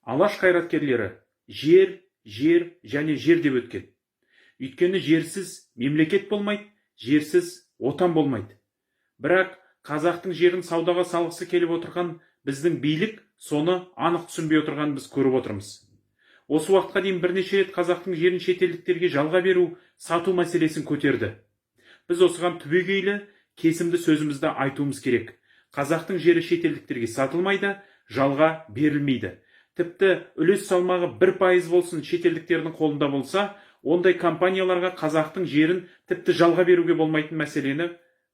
Алаш қайраткерлері жер, жер және жер деп өткен. Өйткені жерсіз мемлекет болмайды, жерсіз отан болмайды. Бірақ қазақтың жерін саудаға салғысы келіп отырған біздің билік соны анық түсінбей отырғанын біз көріп отырмыз. Осы уақытқа дейін бірнеше рет қазақтың жерін шетелдіктерге жалға беру, сату мәселесін көтерді. Біз осыған түбегейлі кесімді сөзімізді айтуымыз керек. Қазақтың жері шетелдіктерге сатылмайды, жалға берілмейді. Тіпті үлес салмағы 1% болсын шетелдіктердің қолында болса, ондай компанияларға қазақтың жерін тіпті жалға беруге болмайтын мәселені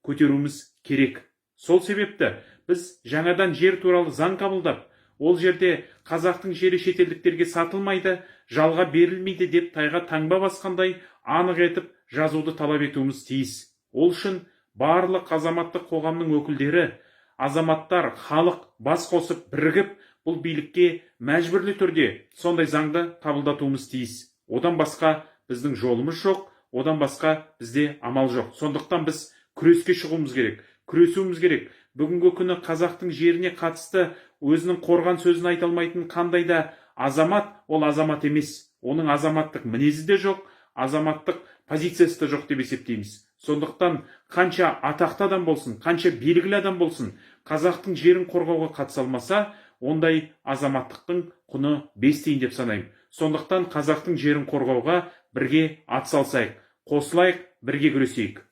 көтеруіміз керек. Сол себепті біз жаңадан жер туралы заң қабылдап, ол жерде қазақтың жері шетелдіктерге сатылмайды, жалға берілмейді деп тайға таңба басқандай анық етіп жазуды талап етуіміз тиіс. Ол үшін барлық азаматтық қоғамның өкілдері, азаматтар, халық бас қосып бірігіп, бұл билікке мәжбүрлі түрде сондай заңды қабылдатуымыз тиіс. Одан басқа біздің жолымыз жоқ, одан басқа бізде амал жоқ. Сондықтан біз күреске шығуымыз керек, күресуіміз керек. Бүгінгі күні қазақтың жеріне қатысты өзінің қорған сөзін айта алмайтын қандай да азамат, ол азамат емес. Оның азаматтық мінезі де жоқ, азаматтық позициясы да жоқ деп есептейміз. Сондықтан қанша атақты адам болсын, қанша белгілі адам болсын, қазақтың жерін қорғауға қатыса алмаса, ондай азаматтықтың құны 5 тиын деп санаймын. Сондықтан қазақтың жерін қорғауға бірге атсалысайық, қосылайық, бірге күресейік.